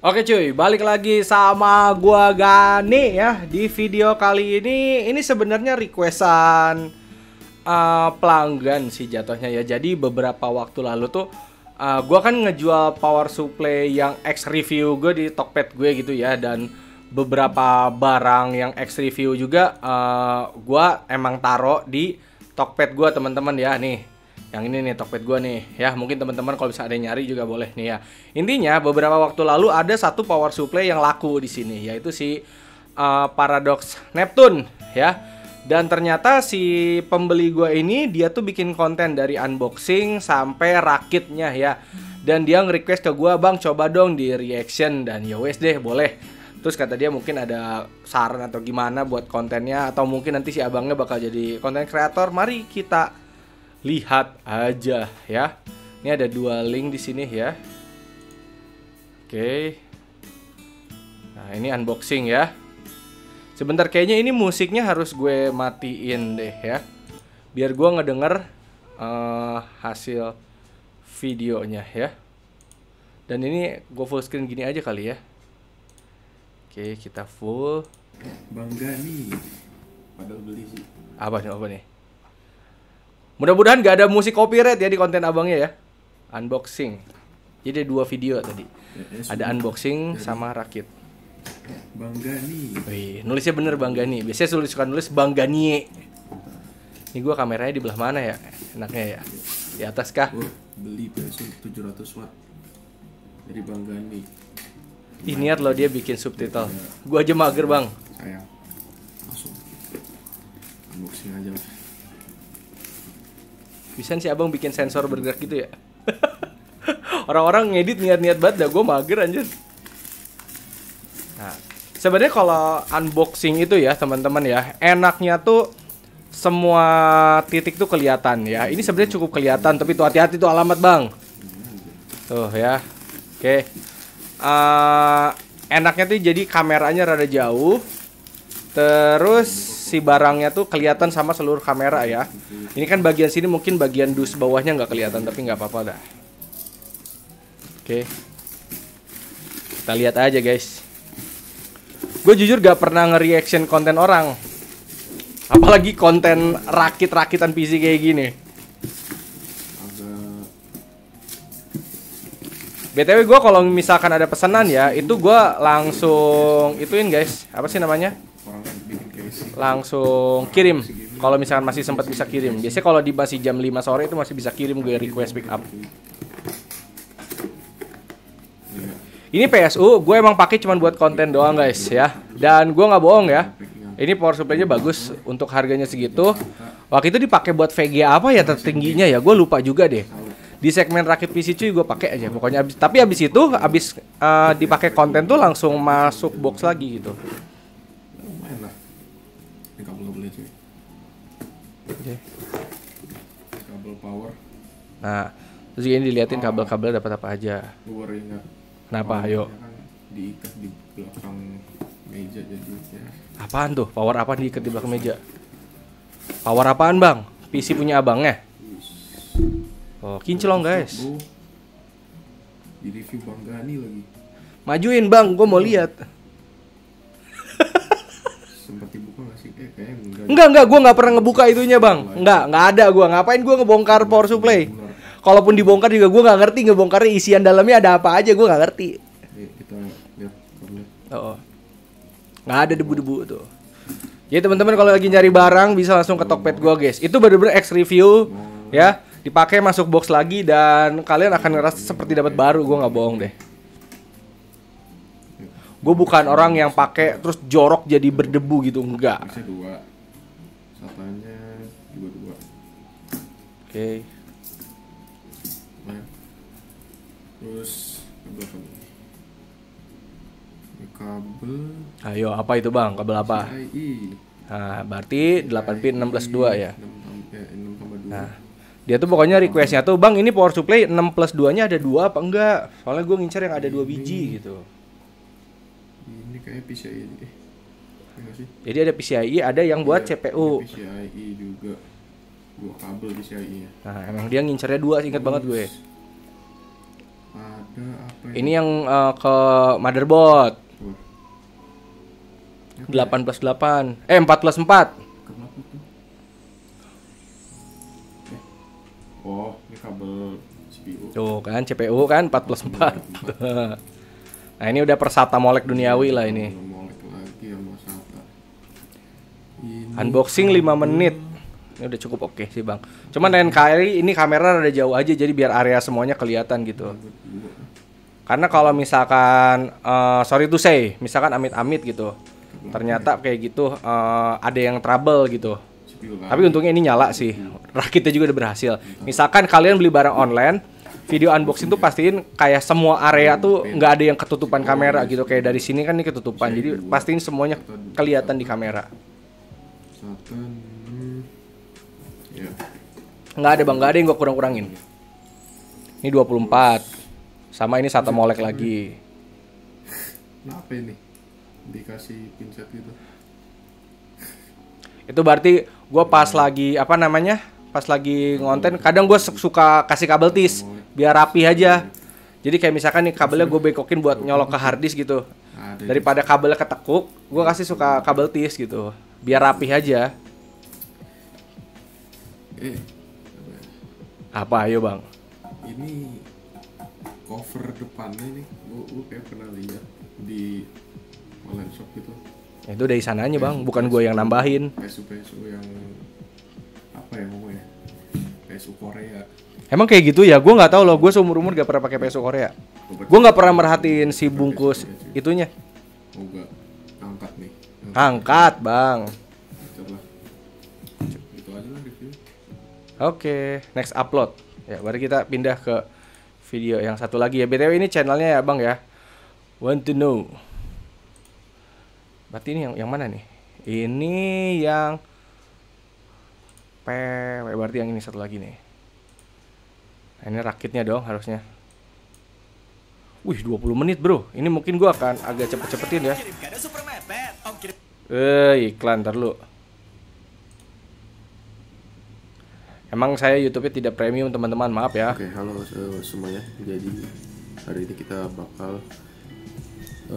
Oke cuy, balik lagi sama gua Gani ya. Di video kali ini sebenarnya requestan pelanggan sih jatuhnya ya. Jadi beberapa waktu lalu tuh gua kan ngejual power supply yang X review gue di Tokped gue gitu ya. Dan beberapa barang yang X review juga gua emang taro di Tokped gue teman-teman ya. Nih yang ini nih Tokped gue nih ya, mungkin teman-teman kalau bisa ada yang nyari juga boleh nih ya. Intinya beberapa waktu lalu ada satu power supply yang laku di sini, yaitu si Paradox Neptune ya. Dan ternyata si pembeli gue ini dia tuh bikin konten dari unboxing sampai rakitnya ya. Dan dia nge-request ke gue, "Bang, coba dong di reaction." Dan ya wes deh, boleh. Terus kata dia mungkin ada saran atau gimana buat kontennya, atau mungkin nanti si abangnya bakal jadi konten kreator. Mari kita lihat aja ya. Ini ada dua link di sini ya. Oke. Nah, ini unboxing ya. Sebentar, kayaknya ini musiknya harus gue matiin deh ya. Biar gue ngedenger hasil videonya ya. Dan ini gue full screen gini aja kali ya. Oke, kita full. Bangga nih. Padahal beli sih. Apa nih? Mudah-mudahan gak ada musik copyright ya di konten abangnya ya. Unboxing. Jadi ada dua video tadi. Ada unboxing sama rakit. Bangga nih. Wih, nulisnya bener Bangga nih. Biasanya suka nulis Bangga nih. Ini gua kameranya di belah mana ya? Enaknya ya. Di atas kah? Gua beli PSU 700 watt dari Bangga nih. Ih, niat loh dia bikin subtitle. Gua aja mager, Bang. Sayang. Langsung unboxing aja lah. Bisa sih abang bikin sensor bergerak gitu ya. Orang-orang ngedit niat-niat banget dah, gue mager anjir. Nah, sebenarnya kalau unboxing itu ya teman-teman ya, enaknya tuh semua titik tuh kelihatan ya. Ini sebenarnya cukup kelihatan, tapi tuh hati-hati tuh alamat bang. Tuh ya, oke. Enaknya tuh jadi kameranya rada jauh. Terus si barangnya tuh kelihatan sama seluruh kamera ya. Ini kan bagian sini mungkin bagian dus bawahnya nggak kelihatan, tapi nggak apa-apa dah. Oke. Kita lihat aja guys. Gue jujur gak pernah nge-reaction konten orang. Apalagi konten rakit-rakitan PC kayak gini. BTW gue kalau misalkan ada pesanan ya, itu gue langsung ituin guys. Apa sih namanya? Langsung kirim. Kalau misalkan masih sempat bisa kirim. Biasanya kalau di masih jam 5 sore itu masih bisa kirim, gue request pick up. Ini PSU gue emang pakai cuman buat konten doang guys ya. Dan gue nggak bohong ya. Ini power supply-nya bagus untuk harganya segitu. Waktu itu dipakai buat VGA apa ya tertingginya ya, gue lupa juga deh. Di segmen rakit PC cuy gue pakai aja pokoknya tapi abis itu dipakai konten tuh langsung masuk box lagi gitu. Ini kabel-kabelnya cuy. Okay. Kabel power. Nah, terus ini diliatin kabel-kabel dapat apa aja. Gue ingat. Kenapa? Ayo. Kan diikat di belakang meja jadi ya. Apaan tuh? Power apa diikat di belakang meja? Power apaan bang? PC punya abangnya? Oh, kinclong guys. Di review Bangga nih lagi. Majuin bang, gue mau lihat. Sempat dibuka nggak sih? Kayaknya Enggak, gue nggak pernah ngebuka itunya bang. Nggak ada gue. Ngapain gue ngebongkar power supply? Kalaupun dibongkar juga gue nggak ngerti ngebongkarnya isian dalamnya ada apa aja, gue nggak ngerti. Kita lihat kabelnya. Oh, nggak ada debu-debu tuh. Jadi teman-teman kalau lagi nyari barang bisa langsung ke Tokped gue guys. Itu bener-bener X review ya. Dipakai masuk box lagi dan kalian akan ngerasa seperti dapat baru, gue nggak bohong deh. Gue bukan orang yang pakai terus jorok jadi berdebu gitu, enggak. Bisa dua, satunya juga dua. Oke. Nah, terus kabel apa nih? Ini kabel. Ayo, apa itu bang? Kabel apa? PCIe. Nah, berarti 8 pin 16/2 ya. 6,2. Nah, dia tuh pokoknya requestnya tuh, bang ini power supply 6+2 nya ada 2 apa enggak? Soalnya gue ngincer yang ada 2 biji gitu. Ini kayak PCIe nih. Iya sih? Jadi ada PCIe, ada yang buat CPU. PCIe juga. 2 kabel PCIe nya. Nah, emang dia ngincernya 2, ingat banget gue. Ada apa Ini yang ke motherboard. Oh. 8+8. 4+4. Kenapa tuh? Oh, ini kabel CPU. Tuh kan CPU kan 4+4. Nah, ini udah persata molek duniawi lah ini. Molek lagi sama SATA. Ini Unboxing 5 menit. Ini udah cukup oke sih, Bang. Cuman lain kali ini kamera ada jauh aja jadi biar area semuanya kelihatan gitu. Karena kalau misalkan sorry to say, misalkan amit-amit gitu. Ternyata kayak gitu ada yang trouble gitu. CPU kan. Tapi untungnya ini nyala sih. Rakitnya juga udah berhasil. Misalkan kalian beli barang online, video unboxing tuh pastiin kayak semua area tuh nggak ada yang ketutupan kamera gitu. Kayak dari sini kan ini ketutupan. Jadi pastiin semuanya kelihatan di kamera. SATA. Ya. Nggak ada Bang, nggak ada yang gua kurang-kurangin. Ini 24. Sama ini SATA molek lagi. Kenapa ini? Dikasih pinset gitu. Itu berarti gua pas lagi apa namanya? Pas lagi ngonten kadang gua suka kasih kabel tis biar rapi aja. Jadi kayak misalkan nih kabelnya gue bekokin buat nyolok ke hard disk gitu. Ada Daripada kabelnya ketekuk, gua kasih suka kabel tis gitu. Biar rapi aja. Apa ayo Bang? ini cover depannya nih, gua kayak pernah lihat di online shop gitu. Itu dari sananya Bang, bukan gue yang nambahin. PSU yang apa ya ngomongnya? PSU Korea. Emang kayak gitu ya? Gue nggak tahu loh. Gue seumur umur gak pernah pakai PSU Korea. Gue nggak pernah merhatiin si bungkus itunya. Oh enggak, angkat nih. Angkat Bang. Coba. Itu aja lah review. Oke, next upload. Ya, baru kita pindah ke video yang satu lagi ya. BTW ini channelnya ya Bang ya. Want to know. Berarti ini yang mana nih? Ini yang berarti yang ini satu lagi nih. Nah, ini rakitnya dong harusnya. Wih, 20 menit bro. Ini mungkin gua akan agak cepet-cepetin ya. Iklan ntar lu. Emang saya YouTube-nya tidak premium teman-teman, maaf ya. Oke, halo semuanya. Jadi hari ini kita bakal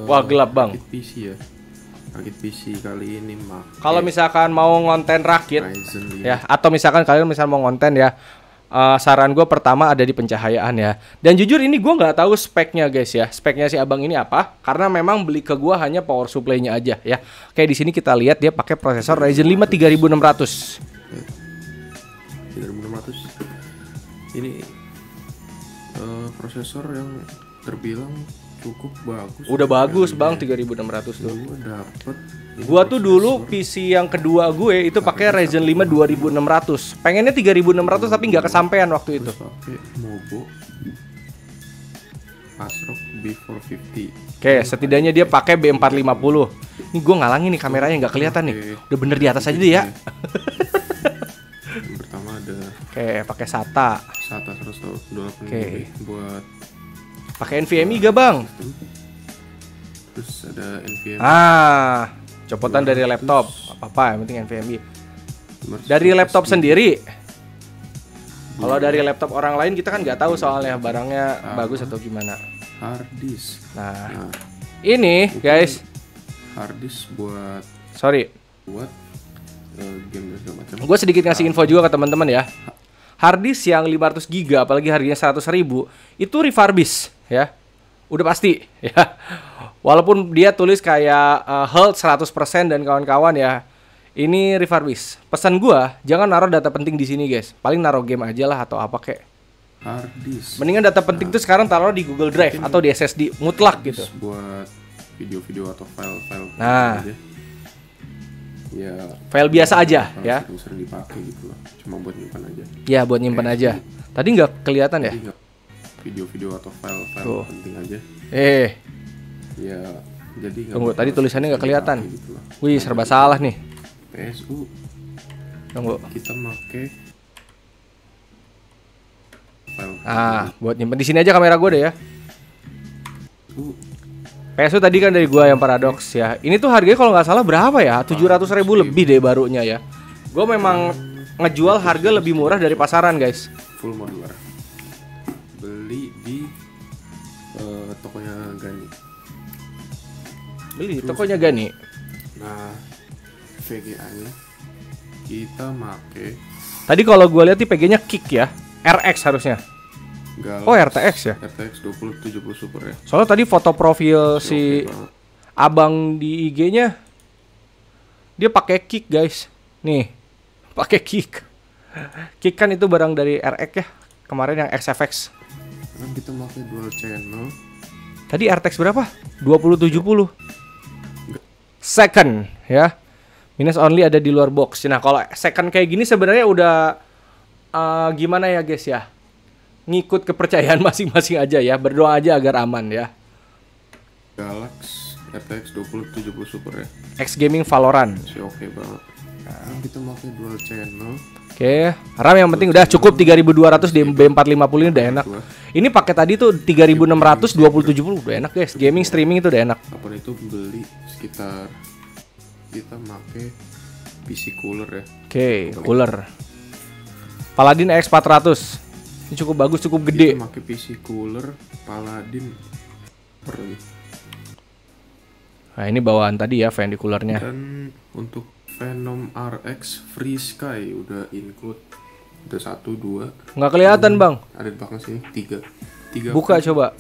Wah, gelap Bang. rakit PC ya. Rakit PC kali ini Kalau misalkan mau ngonten rakit Ryzen 5. ya, atau misalkan kalian misal mau ngonten ya, saran gue pertama ada di pencahayaan ya. Dan jujur ini gue nggak tahu speknya guys ya. Speknya si abang ini apa? Karena memang beli ke gue hanya power supply-nya aja ya. Kayak di sini kita lihat dia pakai prosesor Ryzen 5 3600. 3600. Ini prosesor yang terbilang cukup bagus. Udah bagus bang 3600 tuh. Gua dapet. Gua tuh dulu PC yang kedua gue itu pakai Ryzen 5 2600. Pengennya 3600 tapi nggak kesampaian waktu itu. Pakai Mobo ASRock B450. Oke, setidaknya dia pakai B450. Ini gue ngalangin nih kameranya nggak kelihatan nih. Udah bener di atas aja deh ya. Yang pertama ada Oke, pakai SATA. SATA 128 Oke. buat Pakai NVMe gak bang? terus ada NVMe. Copotan dari laptop. Apa-apa, yang penting NVMe. Dari laptop sendiri. Kalau dari laptop orang lain kita kan nggak tahu soalnya barangnya bagus atau gimana. Hard disk. Nah, ini guys. Hard disk buat game dan segala macam. Gue sedikit ngasih info juga ke teman-teman ya. Hard disk yang 500 GB apalagi harganya 100.000 itu refurbish ya. Udah pasti ya. Walaupun dia tulis kayak health 100% dan kawan-kawan ya. Ini refurbish. Pesan gua jangan naruh data penting di sini guys. Paling naruh game aja lah atau apa kek. Hard disk. Mendingan data penting tuh sekarang taruh di Google Drive atau di SSD mutlak gitu. Buat video-video atau file-file Nah. aja. Ya, File biasa aja ya. sering dipakai gitu lah. Cuma buat nyimpan aja. Ya buat nyimpan aja. Tadi nggak kelihatan ya? Jadi nggak video-video atau file-file Tuh. penting aja. Ya, jadi nggak Tunggu, tadi bakal tulisannya nggak sering kelihatan. dipakai gitu lah. Wih, serba salah nih. PSU Tunggu. kita pakai file. Buat nyimpan di sini aja kamera gue deh ya. PSU PSU tadi kan dari gua yang paradoks ya. Ini tuh harganya kalau nggak salah berapa ya? 700.000 lebih deh barunya ya. Gua memang ngejual harga lebih murah dari pasaran guys. full modular. Beli di Beli tokonya Gani. Nah, VGA-nya kita make Tadi kalau gue lihat di PG-nya Kick ya, RX harusnya. Galaxy Oh RTX ya. RTX 2070 Super ya. Soalnya tadi foto profil Masih si oke banget. abang di IG-nya dia pakai Kick guys. Nih, pakai Kick. Kick kan itu barang dari RX ya. Kemarin yang XFX. Kan kita pakai dual channel. Tadi RTX berapa? 2070. Second ya. Minus only ada di luar box. Nah, kalau second kayak gini sebenarnya udah gimana ya guys ya? Ngikut kepercayaan masing-masing aja ya. Berdoa aja agar aman ya. Galaxy RTX 2070 Super ya. X Gaming Valorant. Masih oke banget. Kan kita pakai dual channel. Oke, RAM yang penting udah cukup 3200 di B450 ini udah enak. Ini pakai tadi tuh 3600 2070 udah enak guys. Gaming streaming itu udah enak. Apa itu beli sekitar kita make PC cooler ya. Oke, cooler. Paladin X400. Ini cukup bagus, cukup gede. Kita make PC cooler Paladin per lagi. Nah, ini bawaan tadi ya fan di coolernya. Dan untuk Venom RX Free Sky udah include. Udah 1, 2. Nggak kelihatan, Bang. Ada di belakang sini 3. Buka coba.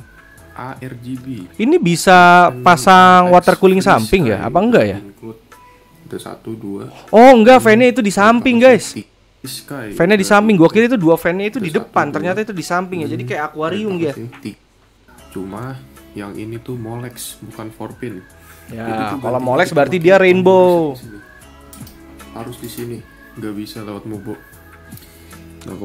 ARGB. Ini bisa pasang RX water cooling Free samping Sky ya? Apa enggak ya? include. Udah 1, 2. Oh, enggak, fan-nya itu di samping, guys. Sky. Fan-nya di samping. Gua kira itu dua fan-nya itu di Udah depan, 1, 2. ternyata itu di samping ya. Jadi kayak akuarium ya. Cuma yang ini tuh Molex bukan 4 pin. Ya, kalau Molex berarti dia rainbow. Harus di sini, nggak bisa lewat Mobo.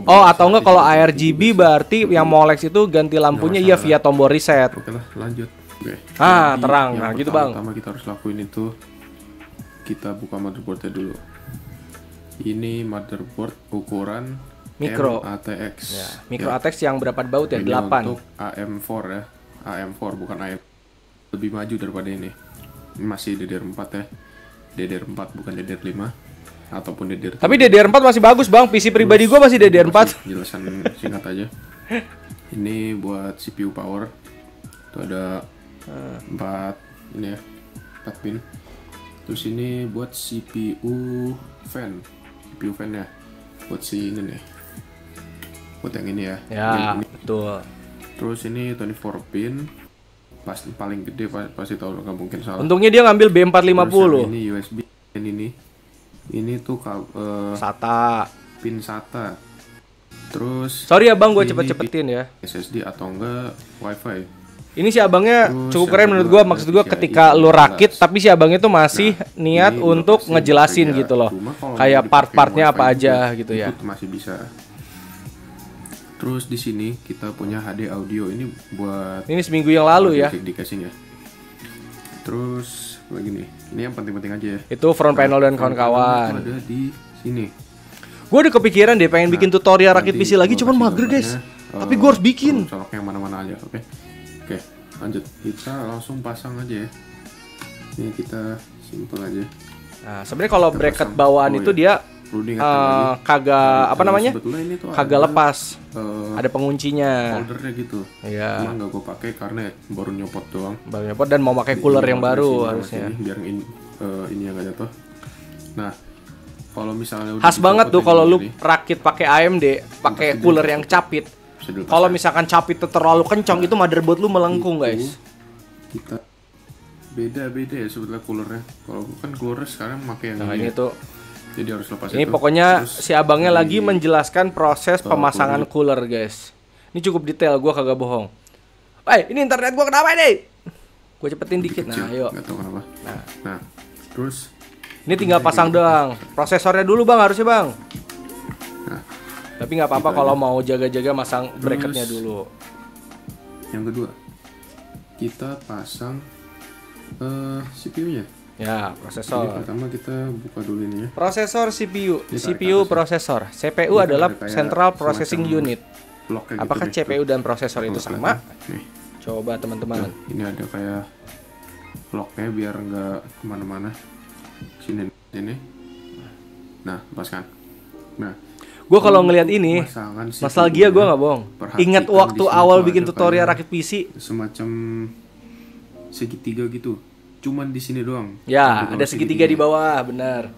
Oh, atau enggak kalau ARGB berarti yang Molex itu ganti lampunya iya via tombol reset. Oke lah, lanjut. Oke. Ah, Jadi, terang. yang Nah, gitu, Bang. Pertama kita harus lakuin itu kita buka motherboardnya dulu. Ini motherboard ukuran Micro. ATX. Ya, micro ATX yang berapa baut ya? Ini 8. untuk AM4 ya. AM4 bukan AM. Lebih maju daripada ini. Ini masih DDR4 ya. DDR4 bukan DDR5 ataupun DDR3. Tapi DDR4 masih bagus, Bang. PC pribadi gua masih DDR4. Jelasan singkat aja. Ini buat CPU power. Itu ada 4 ini ya. 4 pin. Terus ini buat CPU fan. CPU fan ya. Buat si ini nih. Buat yang ini ya. Ya, Ini. betul. Terus ini 24 pin. Pasti paling gede pasti tahu nggak mungkin salah. Untungnya dia ngambil Terus B450. yang ini USB ini. Ini tuh SATA. pin SATA. Terus Sorry ya, Bang, gua ini cepet-cepetin ya. SSD atau enggak WiFi. Ini si abangnya Terus cukup yang keren menurut kedua gua. Maksud ada gua PCIe ketika lu 16. rakit tapi si abangnya tuh masih niat Ini untuk pasti ngejelasin bekerja. gitu loh. Cuma kalau Kayak mau part-partnya dipakai apa WiFi aja juga, gitu ya. itu masih bisa. Terus di sini kita punya HD audio ini buat Ini seminggu yang lalu ya. di casing ya. Terus lagi nih, ini yang penting-penting aja ya. Itu front panel dan Front panel kawan-kawan. itu ada di sini. Gue udah kepikiran deh pengen bikin tutorial rakit Nanti PC lagi, gua cuman kasih mager guys. gambarnya, Tapi gue harus bikin. coloknya yang mana-mana aja, oke? Oke, lanjut. Kita langsung pasang aja ya. Ini kita simple aja. Nah, sebenarnya kalau Kita bracket pasang. bawaan Oh, itu iya. dia Perlu diingatkan lagi. kagak apa namanya? Sebetulnya ini tuh Kagak ada, lepas. eh, Ada penguncinya. holdernya gitu. Iya. Cuma nggak gue pakai karena baru nyopot doang. Baru nyopot dan mau pakai cooler yang Ini baru sini, harusnya. sini, biar ini yang nggak jatuh. Nah, kalau misalnya udah Khas banget dicopot tuh ini kalau lu gini, rakit pakai AMD, pakai Pasti cooler dia yang capit. bisa dilepas Kalau ya. misalkan capit terlalu kencang itu motherboard lu melengkung, Itu guys. Kita beda-beda ya sebetulnya coolernya. Kalau kan cooler sekarang pakai yang Nah, ini. ini tuh. Jadi harus lepas Ini itu. pokoknya Terus si abangnya lagi di- menjelaskan proses pemasangan cooler, guys. Ini cukup detail, gua kagak bohong. Ini internet gua kenapa ini? Gua cepetin dikit. kecil, Nah, ayo. nggak tahu kenapa. Nah, terus Ini tinggal pasang doang. Prosesornya dulu, Bang, harusnya, Bang. nah, Tapi nggak apa-apa gitu kalau aja. mau jaga-jaga masang bracketnya Terus- dulu. yang kedua kita pasang CPU-nya. Ya, Jadi prosesor. pertama kita buka dulu ini ya. Prosesor CPU, Ini tarik CPU ke atas ya. prosesor. CPU Ini kan adalah ada kayak Central Processing semacam Unit. Bloknya Apakah gitu deh, CPU dan prosesor tuh. itu Kalau sama? kelihatan. Nih, Coba teman-teman. ini ada kayak bloknya biar nggak kemana-mana. Sini ini. Nah, lepaskan. Nah, Gue kalau ngelihat ini, pemasangan nostalgia gue nggak bohong. Perhatikan Ingat waktu di sini awal tuh bikin ada tutorial kayak rakit PC. semacam segitiga gitu. cuman di sini doang. Ya, ada segitiga di bawah, benar.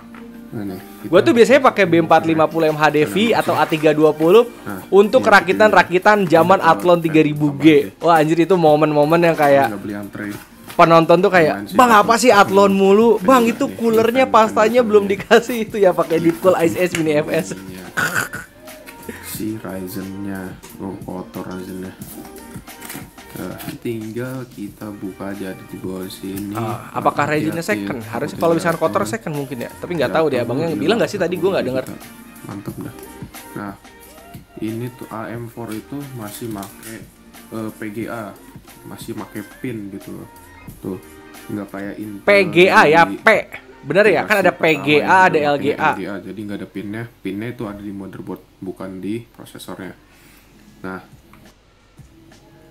Nah, nih, Gue tuh biasanya pakai B450 MHDV atau A320 untuk rakitan-rakitan zaman Athlon 3000G. Wah anjir, itu momen-momen yang kayak nggak beli antre. penonton tuh kayak, bang apa sih Athlon mulu? Bang itu coolernya pastanya belum dikasih, itu ya pakai Deep Cool Ice S Mini FS. Si Ryzen-nya, kotor Ryzen-nya. Tinggal kita buka aja di bawah sini. Apakah Ryzen-nya second? Harusnya kalau misalkan kotor second mungkin ya. Tapi nggak tahu deh, abangnya bilang nggak sih tadi, gue nggak dengar. Mantep dah. Nah, ini tuh AM4 itu masih pakai PGA, masih pakai pin gitu loh. Tuh, nggak kayak Intel. PGA ya, P. Bener ya, kan ada PGA, ada LGA. Jadi nggak ada pinnya. Pinnya itu ada di motherboard, bukan di prosesornya.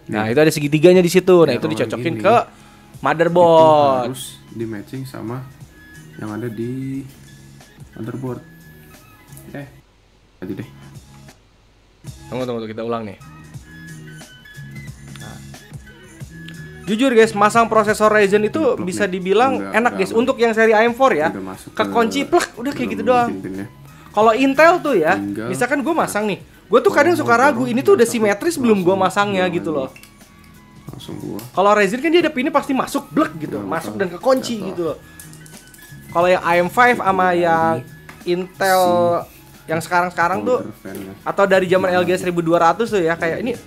Nah, itu ada segitiganya di situ. Nah, itu dicocokin ke motherboard. Itu harus di matching sama yang ada di motherboard. Tadi deh. Tunggu, kita ulang nih. Jujur guys, masang prosesor Ryzen itu bisa dibilang enak guys. Untuk yang seri AM4 ya, kekunci plek, udah kayak gitu doang. Kalau Intel tuh ya, misalkan gue masang nih, gue tuh kadang suka ragu, ini tuh udah simetris belum gue masangnya gitu loh. Langsung gua. Kalau Ryzen kan dia ada pinnya pasti masuk blek gitu, masuk dan kekunci gitu loh. Kalau yang AM5 sama yang Intel yang sekarang tuh, atau dari zaman LG 1200 tuh ya, kayak ini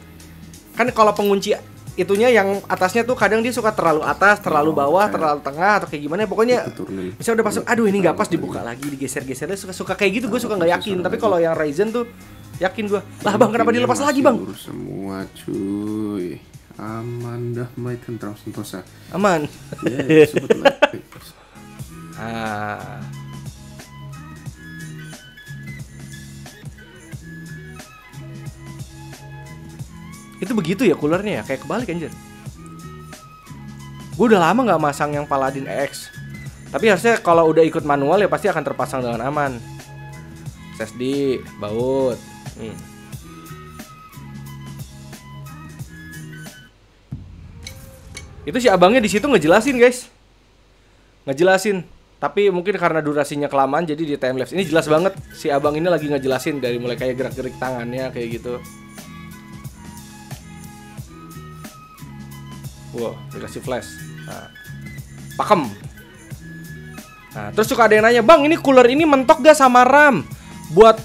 kan kalau pengunci itunya yang atasnya tuh kadang dia suka terlalu atas, terlalu bawah, terlalu tengah atau kayak gimana ya, pokoknya misalnya udah pasang, aduh ini nggak pas, dibuka lagi, digeser-gesernya suka kayak gitu, gue suka nggak yakin. Tapi kalau yang Ryzen tuh yakin gue, lah bang kenapa dilepas lagi bang? Semua cuy, aman dah, main tentram sentosa, aman. Itu begitu ya coolernya ya, kayak kebalik anjir. Gue udah lama nggak masang yang Paladin X, tapi harusnya kalau udah ikut manual ya pasti akan terpasang dengan aman. SSD, baut. Itu si abangnya di situ ngejelasin guys, tapi mungkin karena durasinya kelamaan jadi di timelapse. Ini jelas banget si abang ini lagi ngejelasin dari mulai kayak gerak-gerik tangannya kayak gitu. Wow, dikasih flash. Nah, pakem. Nah, terus suka ada yang nanya, bang ini cooler ini mentok gak sama RAM? Buat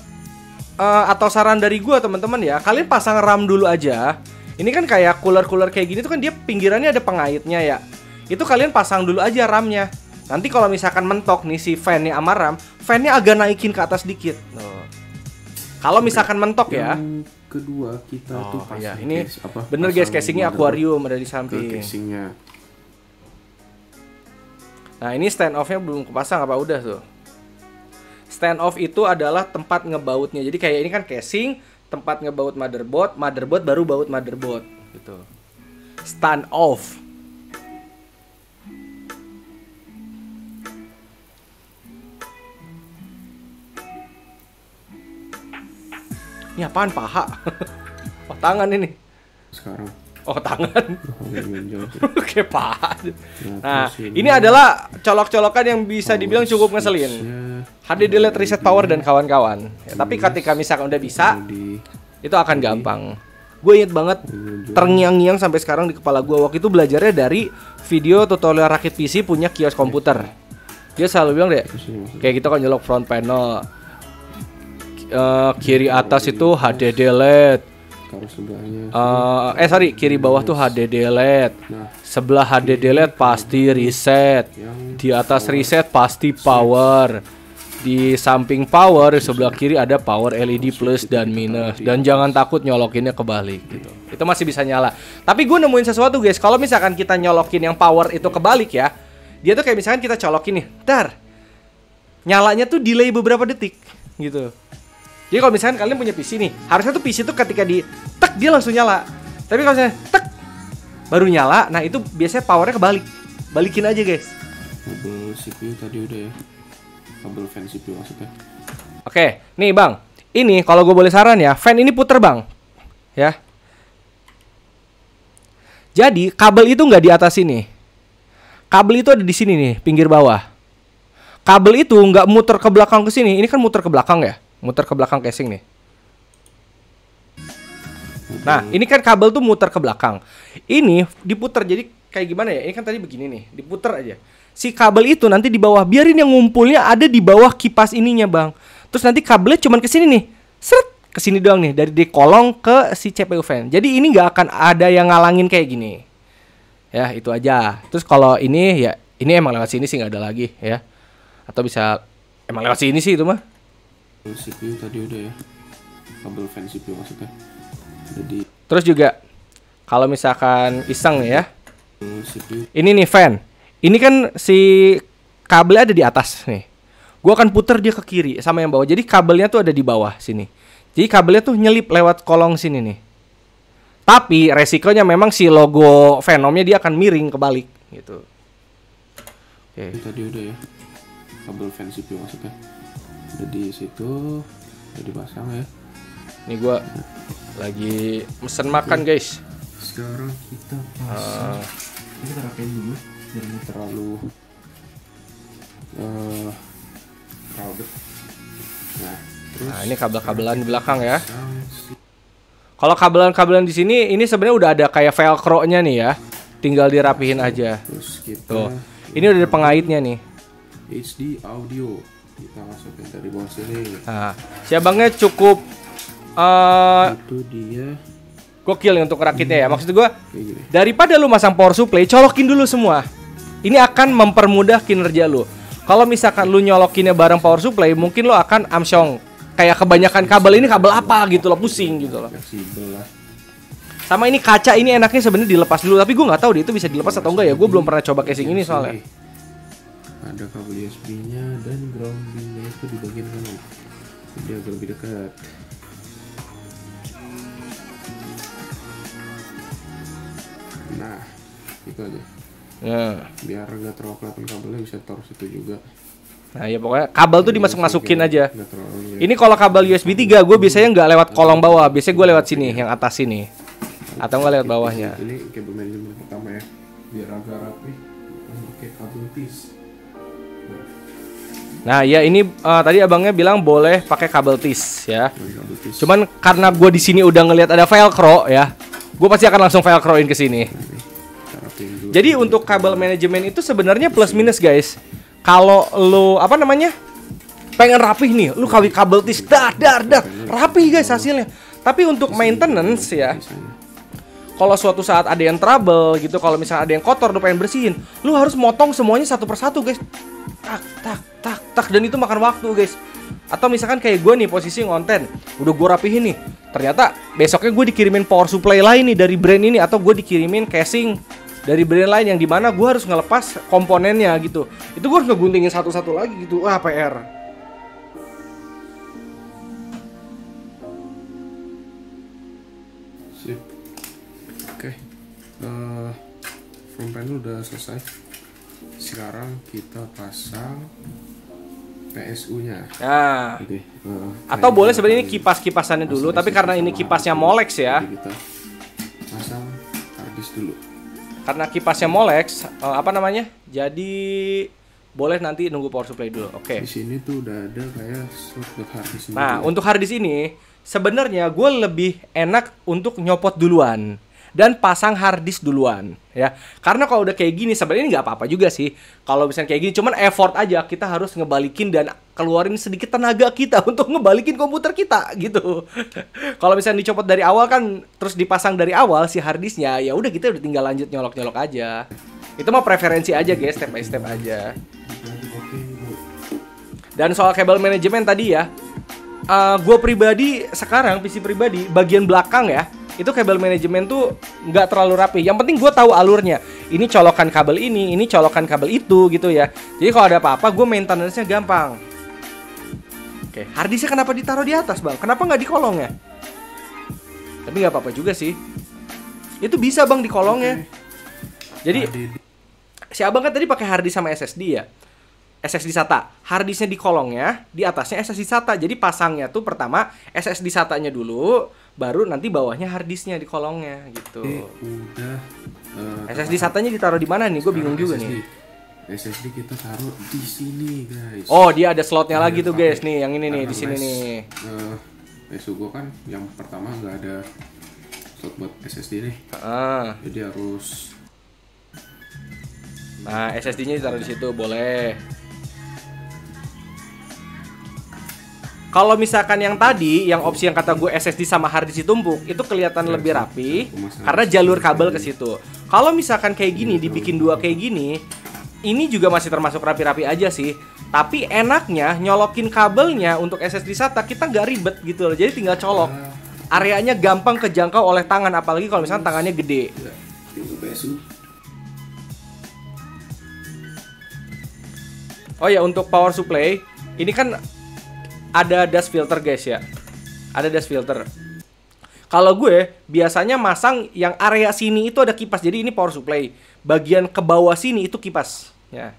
atau saran dari gua teman-teman ya, kalian pasang RAM dulu aja. Ini kan kayak cooler-cooler kayak gini tuh kan dia pinggirannya ada pengaitnya ya. Itu kalian pasang dulu aja RAM-nya. Nanti kalau misalkan mentok nih si fan-nya sama RAM, fan-nya agak naikin ke atas dikit. Kalau misalkan mentok ya. Kedua kita tuh pas ya, ini bener guys, casingnya akuarium ada di samping. Casingnya. Nah ini stand off-nya belum kepasang apa udah tuh? Stand off itu adalah tempat ngebautnya. Jadi kayak ini kan casing, tempat ngebaut motherboard, baru baut motherboard gitu. Stand off. Ini apaan, paha? Oh tangan ini. Sekarang. Oh tangan. Oke paha. Nah ini ini adalah colok-colokan yang bisa dibilang cukup ngeselin. HDD LED reset power dan kawan-kawan. Ya, tapi ketika misalkan udah bisa, itu akan gampang. Gue inget banget terngiang-ngiang sampai sekarang di kepala gue. Waktu itu belajarnya dari video tutorial rakit PC punya kios komputer. Dia selalu bilang deh, kayak gitu kan nyolok front panel. Kiri atas itu HDD LED. Kiri bawah tuh HDD LED. Sebelah HDD LED pasti reset. Di atas reset pasti power. Di samping power sebelah kiri ada power LED plus dan minus. Dan jangan takut nyolokinnya kebalik gitu. Itu masih bisa nyala. Tapi gue nemuin sesuatu guys. Kalau misalkan kita nyolokin yang power itu kebalik ya, dia tuh kayak misalkan kita colokin nih, nyalanya tuh delay beberapa detik gitu. Jadi kalau misalkan kalian punya PC nih, harusnya tuh PC tuh ketika di tek dia langsung nyala. Tapi kalau misalnya tek baru nyala, nah itu biasanya powernya kebalik. Balikin aja guys. Kabel CPU tadi udah ya. Kabel fan CPU maksudnya. Oke, nih bang. Ini kalau gue boleh saran ya, fan ini puter bang. Ya. Jadi kabel itu nggak di atas ini. kabel itu ada di sini nih, pinggir bawah. Kabel itu nggak muter ke belakang ke sini. Ini kan muter ke belakang ya, muter ke belakang casing nih. Nah, ini kan kabel tuh muter ke belakang. Ini diputer, jadi kayak gimana ya? Ini kan tadi begini nih, diputer aja. Si kabel itu nanti di bawah, biarin yang ngumpulnya ada di bawah kipas ininya, Bang. Terus nanti kabelnya cuman ke sini nih. Seret, ke sini doang nih, dari di kolong ke si CPU fan. Jadi ini nggak akan ada yang ngalangin kayak gini. Ya, itu aja. Terus kalau ini ya, ini emang lewat sini sih nggak ada lagi ya. Atau bisa emang lewat sini sih itu mah. CPU tadi udah ya. Kabel fan CPU maksudnya. Jadi Terus juga kalau misalkan iseng nih ya. CPU Ini nih fan. Ini kan si kabelnya ada di atas nih. Gua akan puter dia ke kiri sama yang bawah. Jadi kabelnya tuh ada di bawah sini. Jadi kabelnya tuh nyelip lewat kolong sini nih. Tapi resikonya memang si logo Venomnya dia akan miring kebalik gitu. Oke. ini tadi udah ya. Kabel fan CPU maksudnya. Udah di situ, udah dipasang ya. Ini gua lagi mesen makan, guys. Sekarang kita pasang. Ini kita rapiin dulu biar ini terlalu crowded. Nah, terus Nah, ini kabel-kabelan di belakang ya. pasang si- Kalau kabelan-kabelan di sini ini sebenarnya udah ada kayak velcro-nya nih ya. Tinggal dirapihin aja. Terus kita Tuh. Ini udah ada pengaitnya nih. HD audio kita masukin dari bawah sini. Nah, si abangnya cukup Itu dia gokil nih untuk rakitnya ya. Maksud gua kayak gini. daripada lu masang power supply, colokin dulu semua. Ini akan mempermudah kinerja lu. Kalau misalkan lu nyolokinnya bareng power supply, mungkin lu akan amsyong. Kayak kebanyakan kabel ini kabel apa gitu loh, pusing gitu loh. Fleksibel lah. Sama ini kaca ini enaknya sebenarnya dilepas dulu, tapi gua nggak tahu deh itu bisa dilepas atau enggak ya. Gua belum pernah coba casing ini soalnya. Ada kabel USB-nya dan groundingnya itu di bagian kanan. Jadi agak lebih dekat. Nah, itu aja. Ya. Biar nggak terlalu kelihatan kabelnya bisa taruh situ juga. Nah ya pokoknya kabel tuh dimasuk-masukin aja. Nggak terlalu. Ini kalau kabel USB 3 gue biasanya nggak lewat kolong bawah, biasanya gue lewat sini, yang atas sini. Atau nggak lewat bawahnya. Ini kabel manajemen pertama ya. Biar agak rapi. Pakai kabel tis. Nah ya ini tadi abangnya bilang boleh pakai kabel tis ya. Kabel tis. Cuman karena gue di sini udah ngelihat ada velcro ya, gue pasti akan langsung velcroin ke sini. Kita rapiin dulu. Jadi untuk kabel manajemen itu sebenarnya plus minus guys. Kalau lu apa namanya pengen rapih nih, lu kawin kabel tis, dar, rapih guys hasilnya. Tapi untuk maintenance ya, kalau suatu saat ada yang trouble gitu, kalau misalnya ada yang kotor lu pengen bersihin, lu harus motong semuanya satu persatu guys. Tak, dan itu makan waktu guys. Atau misalkan kayak gue nih posisi ngonten, udah gue rapihin nih, ternyata besoknya gue dikirimin power supply lain nih dari brand ini, atau gue dikirimin casing dari brand lain yang dimana gue harus ngelepas komponennya gitu. Itu gue harus ngeguntingin satu-satu lagi gitu. Wah PR. Sip. Oke. Front panel udah selesai. Sekarang kita pasang PSU-nya. Nah, Oke. atau boleh sebenarnya ini kipas-kipasannya dulu, tapi karena ini kipasnya Molex ya. Jadi kita pasang harddisk dulu. Karena kipasnya Molex, apa namanya? Jadi boleh nanti nunggu power supply dulu. Oke. Di sini tuh udah ada kayak slot buat harddisk. Nah, untuk harddisk ini sebenarnya gue lebih enak untuk nyopot duluan dan pasang harddisk duluan ya. Karena kalau udah kayak gini sebenarnya nggak apa-apa juga sih. Kalau misalnya kayak gini, cuman effort aja, kita harus ngebalikin dan keluarin sedikit tenaga kita untuk ngebalikin komputer kita gitu. Kalau misalnya dicopot dari awal kan, terus dipasang dari awal si harddisknya, ya udah kita udah tinggal lanjut nyolok-nyolok aja. Itu mah preferensi aja guys, step by step aja. Dan soal kabel manajemen tadi ya, gue pribadi sekarang PC pribadi bagian belakang ya, itu kabel manajemen tuh nggak terlalu rapi. Yang penting gue tahu alurnya. Ini colokan kabel ini colokan kabel itu gitu ya. Jadi kalau ada apa-apa gue maintenance-nya gampang. Oke, harddisknya kenapa ditaruh di atas bang? Kenapa nggak di kolongnya? Tapi nggak apa-apa juga sih. Itu bisa bang di kolongnya. Jadi si abang kan tadi pakai harddisk sama SSD ya. SSD SATA, harddisknya di kolongnya, di atasnya SSD SATA. Jadi pasangnya tuh pertama SSD SATA-nya dulu, baru nanti bawahnya harddisknya di kolongnya gitu. Udah. SSD SATA-nya ditaruh di mana nih? Gue bingung juga nih. SSD kita taruh di sini guys. Oh, dia ada slotnya lagi tuh pakai. guys nih, yang ini nih di sini nih. PSU gua kan yang pertama nggak ada slot buat SSD nih. Jadi harus. Nah, SSD-nya ditaruh di situ boleh. Kalau misalkan yang tadi, yang opsi yang kata gue SSD sama hard disk ditumpuk, itu kelihatan lebih rapi karena jalur kabel ke situ. Kalau misalkan kayak gini, dibikin dua kayak gini, ini juga masih termasuk rapi-rapi aja sih. Tapi enaknya nyolokin kabelnya untuk SSD SATA kita nggak ribet gitu loh. Jadi tinggal colok. Areanya gampang kejangkau oleh tangan, apalagi kalau misalkan tangannya gede. Oh ya, untuk power supply, ini kan ada dust filter guys ya. Ada dust filter. Kalau gue biasanya masang yang area sini itu ada kipas. Jadi ini power supply. Bagian ke bawah sini itu kipas. Ya.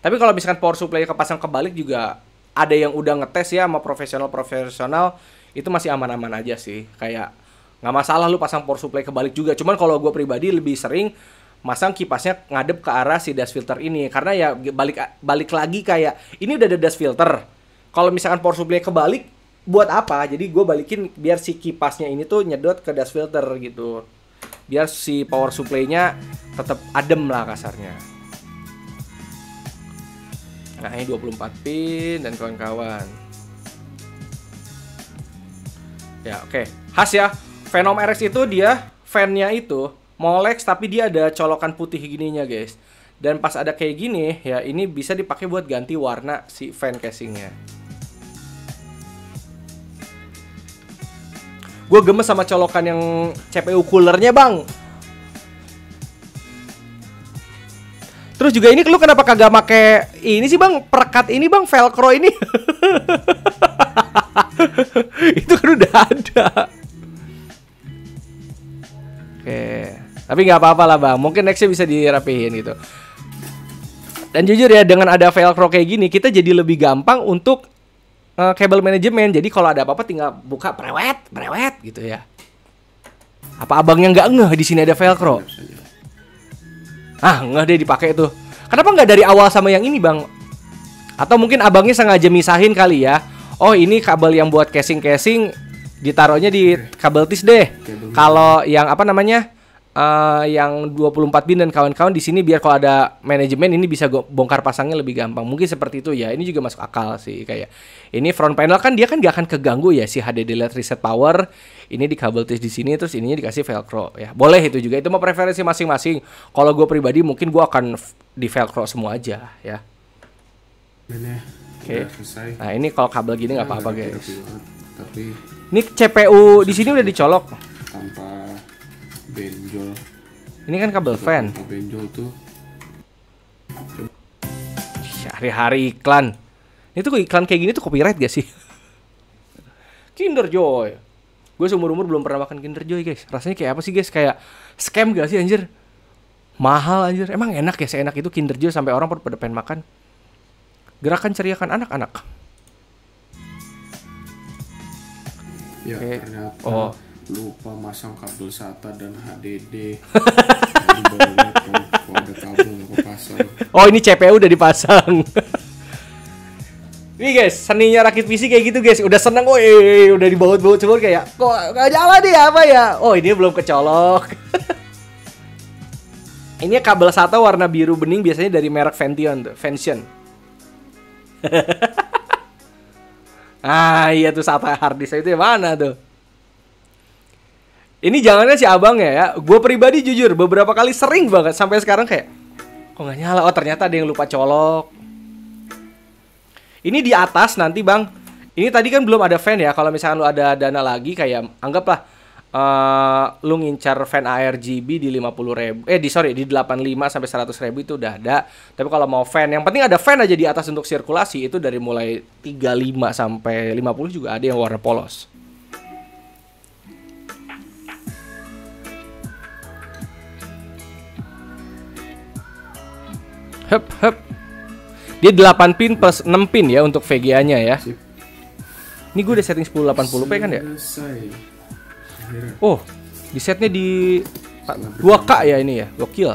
Tapi kalau misalkan power supply kepasang kebalik juga ada yang udah ngetes ya sama profesional itu masih aman-aman aja sih. Kayak nggak masalah lu pasang power supply kebalik juga. Cuman kalau gue pribadi lebih sering masang kipasnya ngadep ke arah si dust filter ini. Karena ya balik lagi kayak ini udah ada dust filter. Kalau misalkan power supply kebalik, buat apa? Jadi gue balikin biar si kipasnya ini tuh nyedot ke dust filter gitu. Biar si power supply-nya tetap adem lah kasarnya. Nah, ini 24 pin dan kawan-kawan. Ya, oke. Khas ya. Phenom RX itu dia fan-nya itu Molex tapi dia ada colokan putih gininya, guys. Dan pas ada kayak gini, ya ini bisa dipakai buat ganti warna si fan casingnya. Gue gemes sama colokan yang CPU coolernya bang. Terus juga ini lu kenapa kagak make ini sih bang, perekat ini bang, velcro ini. Itu kan udah ada. Oke, tapi nggak apa-apa lah bang, mungkin nextnya bisa dirapihin gitu. Dan jujur ya, dengan ada velcro kayak gini, kita jadi lebih gampang untuk kabel manajemen. Jadi kalau ada apa-apa tinggal buka prewet gitu ya. Apa abangnya nggak ngeh di sini ada velcro? Ngeh deh dipakai tuh. Kenapa nggak dari awal sama yang ini bang? Atau mungkin abangnya sengaja misahin kali ya. Oh ini kabel yang buat casing ditaruhnya di kabel tis deh. Kalau yang apa namanya? Yang 24 pin dan kawan-kawan di sini biar kalau ada manajemen ini bisa bongkar pasangnya lebih gampang. Mungkin seperti itu ya. Ini juga masuk akal sih kayak. Ini front panel kan dia kan gak akan keganggu ya si HDD LED reset power. Ini di kabel tis di sini terus ininya dikasih velcro ya. Boleh itu juga. Itu mau preferensi masing-masing. Kalau gue pribadi mungkin gue akan di velcro semua aja ya. Oke. Nah, ini kalau kabel gini nggak apa-apa guys. Tapi ini CPU di sini udah dicolok tanpa benjol. Ini kan kabel fan. Benjol tuh. Hari-hari iklan. Itu iklan kayak gini tuh copyright gak sih? Kinder Joy. Gue seumur-umur belum pernah makan Kinder Joy guys. Rasanya kayak apa sih guys? Kayak scam gak sih anjir? Mahal anjir. Emang enak ya seenak itu Kinder Joy sampai orang pada pengen makan. Gerakan ceriakan anak-anak. Ya ternyata lupa masang kabel SATA dan HDD. Ada kabel yang pasang. Oh ini CPU udah dipasang. Nih guys, seninya rakit PC kayak gitu guys. Udah seneng, udah dibaut-baut semua kayak kok gak jalan nih apa ya? Oh ini belum kecolok. Ini kabel SATA warna biru bening biasanya dari merek Vention tuh, Vention. Iya tuh SATA hard disk itu mana tuh? Ini jangannya si abangnya ya. Gue pribadi jujur beberapa kali sering banget sampai sekarang kayak kok nggak nyala. Oh ternyata ada yang lupa colok. Ini di atas nanti bang. Ini tadi kan belum ada fan ya. Kalau misalnya lu ada dana lagi kayak anggaplah lu ngincar fan ARGB di 50.000. Di 85 sampai 100.000 itu udah ada. Tapi kalau mau fan, yang penting ada fan aja di atas untuk sirkulasi itu dari mulai 35 sampai 50 juga ada yang warna polos. Hup. Dia 8 pin plus 6 pin ya untuk VGA-nya ya. Sip. Ini gue udah setting 1080p kan ya? Oh, di setnya di 2K ya ini ya, gokil.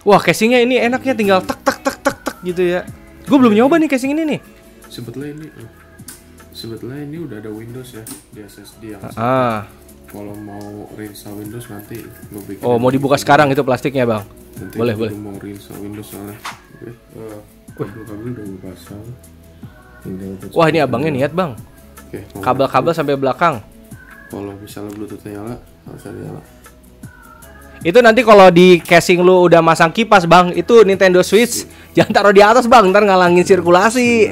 Wah, casingnya ini enaknya tinggal tek tek tek tek tek gitu ya. Gue belum nyoba nih casing ini nih. Sebetulnya ini udah ada Windows ya di SSD yang kalau mau reinstall Windows nanti gue bikin. Oh, mau dibuka sekarang itu plastiknya, Bang? Nanti boleh. Mau reinstall Windows soalnya. Kabel udah gue pasang. Wah, ini abangnya niat, Bang. Kabel-kabel sampai belakang. Kalau misalnya Bluetooth nyala, harusnya nyala. Itu nanti kalau di casing lu udah masang kipas, Bang, itu Nintendo Switch jangan taruh di atas, Bang, ntar ngalangin sirkulasi.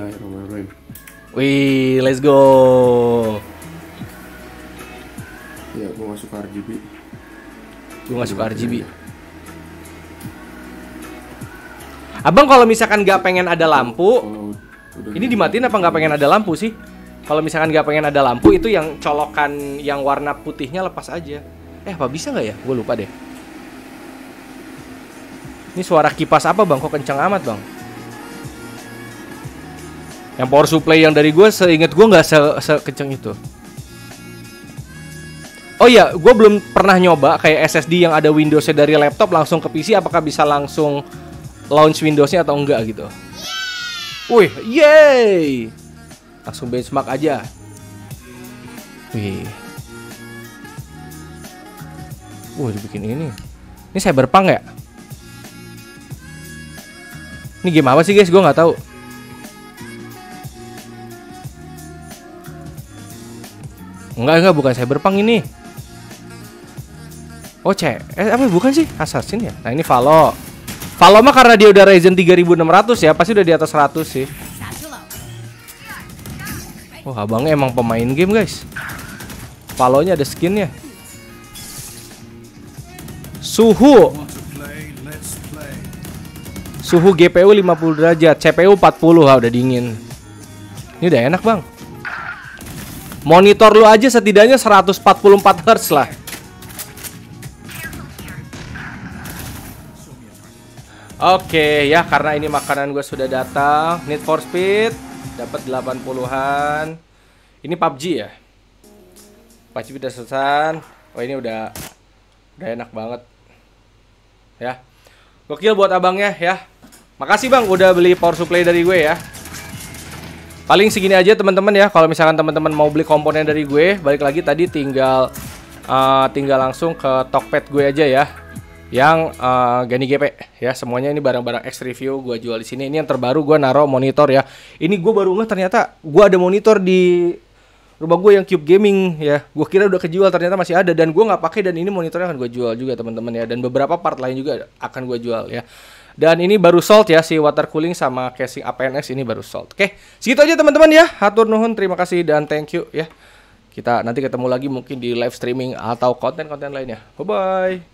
Wih, let's go. Ya, gue masuk ke RGB. Gue masuk ke RGB. Abang kalau misalkan nggak pengen ada lampu, ini dimatiin apa nggak pengen ada lampu sih? Kalau misalkan nggak pengen ada lampu, itu yang colokan yang warna putihnya lepas aja. Apa bisa nggak ya? Gue lupa deh. Ini suara kipas apa, Bang? Kok kenceng amat, Bang? Yang power supply yang dari gue, seinget gue nggak sekenceng itu. Oh iya, gue belum pernah nyoba kayak SSD yang ada Windowsnya dari laptop langsung ke PC. Apakah bisa langsung launch Windowsnya atau enggak gitu? Wih, yeay! Langsung benchmark aja. Wih. Dibikin ini. Ini Cyberpunk ya? Ini game apa sih, guys? Gue nggak tahu. Enggak, bukan Cyberpunk ini. Oh, apa bukan sih? Assassin ya? Nah, ini Valo. Valo mah karena dia udah Ryzen 3600 ya, pasti udah di atas 100 sih. Oh, abangnya emang pemain game, guys. Valonya ada skinnya. Suhu GPU 50 derajat, CPU 40, udah dingin. Ini udah enak, Bang. Monitor lu aja setidaknya 144 Hz lah. Oke, ya karena ini makanan gue sudah datang. Need for Speed dapat 80-an. Ini PUBG ya. PUBG udah selesai. Oh, ini udah enak banget. Ya. Gokil buat abangnya ya. Makasih, Bang, udah beli power supply dari gue ya. Paling segini aja teman-teman ya. Kalau misalkan teman-teman mau beli komponen dari gue, balik lagi tadi tinggal langsung ke Tokped gue aja ya. Yang Gani GP ya. Semuanya ini barang-barang X review gue jual di sini. Ini yang terbaru, gue naruh monitor ya. Ini gue baru ngeh ternyata gue ada monitor di rumah gue yang Cube Gaming ya. Gue kira udah kejual, ternyata masih ada dan gue nggak pakai, dan ini monitornya akan gue jual juga teman-teman ya. Dan beberapa part lain juga akan gue jual ya. Dan ini baru sold ya, si water cooling sama casing APNX ini baru sold. Oke, segitu aja teman-teman ya. Hatur nuhun, terima kasih dan thank you ya. Kita nanti ketemu lagi mungkin di live streaming atau konten-konten lainnya. Bye-bye.